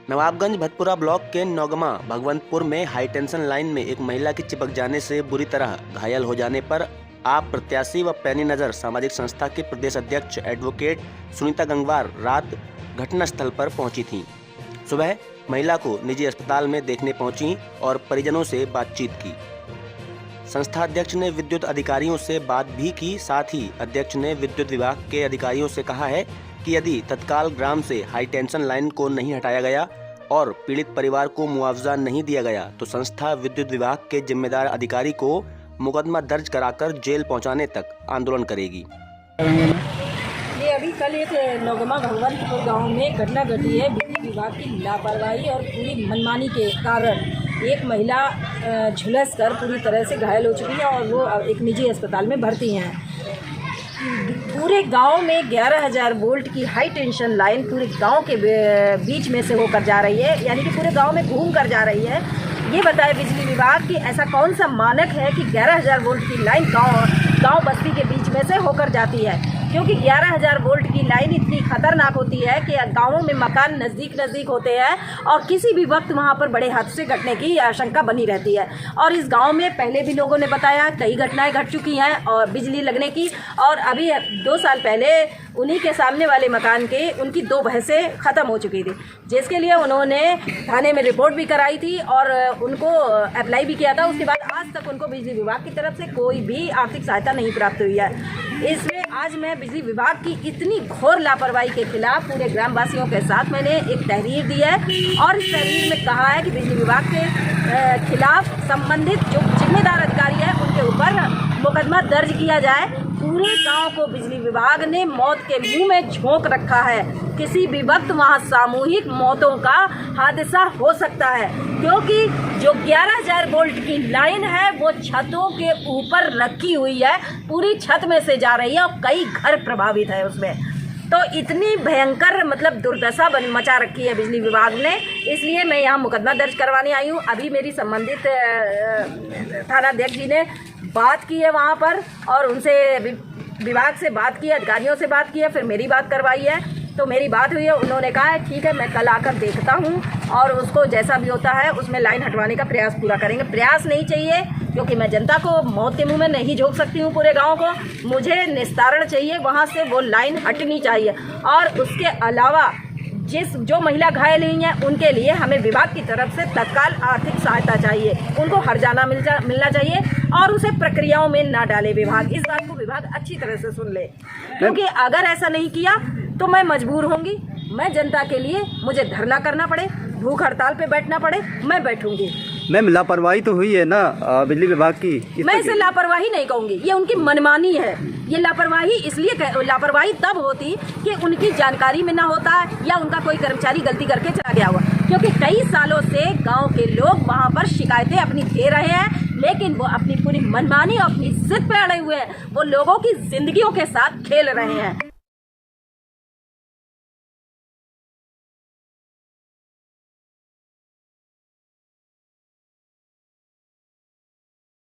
Nawabganj Bhatpura block के नौगमा भगवंतपुर में high tension line में एक महिला की चिपक जाने से बुरी तरह घायल हो जाने पर आप प्रत्याशी व पैनी नज़र सामाजिक संस्था के प्रदेश अध्यक्ष एडवोकेट सुनीता गंगवार रात घटनास्थल पर पहुंची थीं। सुबह महिला को निजी अस्पताल में देखने पहुंची और परिजनों से बातचीत की। संस्था अध्यक्ष ने विद्युत अधिकारियों से बात भी की। साथ ही अध्यक्ष ने विद्युत विभाग के अधिकारियों से कहा है कि यदि तत्काल ग्राम से हाई टेंशन लाइन को नहीं हटाया गया और पीड़ित परिवार को मुआवजा नहीं दिया गया तो संस्था विद्युत विभाग के जिम्मेदार अधिकारी को मुकदमा दर्ज कराकर जेल पहुंचाने तक आंदोलन करेगी। ये अभी कल एक नौगमा भगवंतपुर गांव में घटना घटी है। बिजली विभाग की लापरवाही और पूरी मनमानी के कारण एक महिला झुलस कर पूरी तरह से घायल हो चुकी है और वो एक निजी अस्पताल में भर्ती हैं। पूरे गांव में 11,000 वोल्ट की हाई टेंशन लाइन पूरे गांव के बीच में से होकर जा रही है, यानी कि पूरे गांव में घूम कर जा रही है। ये बताए बिजली विभाग कि ऐसा कौन सा मानक है कि 11,000 वोल्ट की लाइन गांव बस्ती के बीच में से होकर जाती है, क्योंकि 11,000 वोल्ट की लाइन इतनी खतरनाक होती है कि गांवों में मकान नज़दीक होते हैं और किसी भी वक्त वहां पर बड़े हादसे घटने की आशंका बनी रहती है। और इस गांव में पहले भी लोगों ने बताया कई घटनाएं घट चुकी हैं और बिजली लगने की, और अभी 2 साल पहले उन्हीं के सामने वाले मकान के उनकी 2 भैंसें ख़त्म हो चुकी थी, जिसके लिए उन्होंने थाने में रिपोर्ट भी कराई थी और उनको अप्लाई भी किया था। उसके बाद आज तक उनको बिजली विभाग की तरफ से कोई भी आर्थिक सहायता नहीं प्राप्त हुई है। इसमें आज मैं बिजली विभाग की इतनी घोर लापरवाही के खिलाफ पूरे ग्रामवासियों के साथ मैंने एक तहरीर दी है और इस तहरीर में कहा है कि बिजली विभाग के खिलाफ संबंधित जो जिम्मेदार अधिकारी है उनके ऊपर मुकदमा दर्ज किया जाए। पूरे गांव को बिजली विभाग ने मौत के मुंह में झोंक रखा है। किसी भी वक्त वहां सामूहिक मौतों का हादसा हो सकता है, क्योंकि जो 11,000 वोल्ट की लाइन है वो छतों के ऊपर रखी हुई है, पूरी छत में से जा रही है और कई घर प्रभावित है उसमें। तो इतनी भयंकर दुर्दशा मचा रखी है बिजली विभाग ने, इसलिए मैं यहाँ मुकदमा दर्ज करवाने आई हूँ। अभी मेरी संबंधित थानाध्यक्ष जी ने बात की है वहाँ पर और उनसे विभाग से बात की है, अधिकारियों से बात की है, फिर मेरी बात करवाई है। तो मेरी बात हुई है, उन्होंने कहा है ठीक है मैं कल आकर देखता हूँ और उसको जैसा भी होता है उसमें लाइन हटवाने का प्रयास पूरा करेंगे। प्रयास नहीं चाहिए, क्योंकि मैं जनता को मौत के मुंह में नहीं झोंक सकती हूँ पूरे गांव को। मुझे निस्तारण चाहिए, वहाँ से वो लाइन हटनी चाहिए। और उसके अलावा जो महिला घायल हुई हैं उनके लिए हमें विभाग की तरफ से तत्काल आर्थिक सहायता चाहिए, उनको हर्जाना मिलना चाहिए और उसे प्रक्रियाओं में ना डाले विभाग। इस बात को विभाग अच्छी तरह से सुन ले, क्योंकि अगर ऐसा नहीं किया तो मैं मजबूर होंगी। मैं जनता के लिए मुझे धरना करना पड़े, भूख हड़ताल पे बैठना पड़े, मैं बैठूंगी। मैम लापरवाही तो हुई है ना बिजली विभाग की? मैं इसे लापरवाही नहीं कहूंगी, ये उनकी मनमानी है। ये लापरवाही तब होती कि उनकी जानकारी में ना होता या उनका कोई कर्मचारी गलती करके चला गया हुआ, क्योंकि कई सालों से गांव के लोग वहां पर शिकायतें अपनी दे रहे हैं, लेकिन वो अपनी पूरी मनमानी और अपनी जिद पे अड़े हुए हैं। वो लोगों की जिंदगियों के साथ खेल रहे हैं।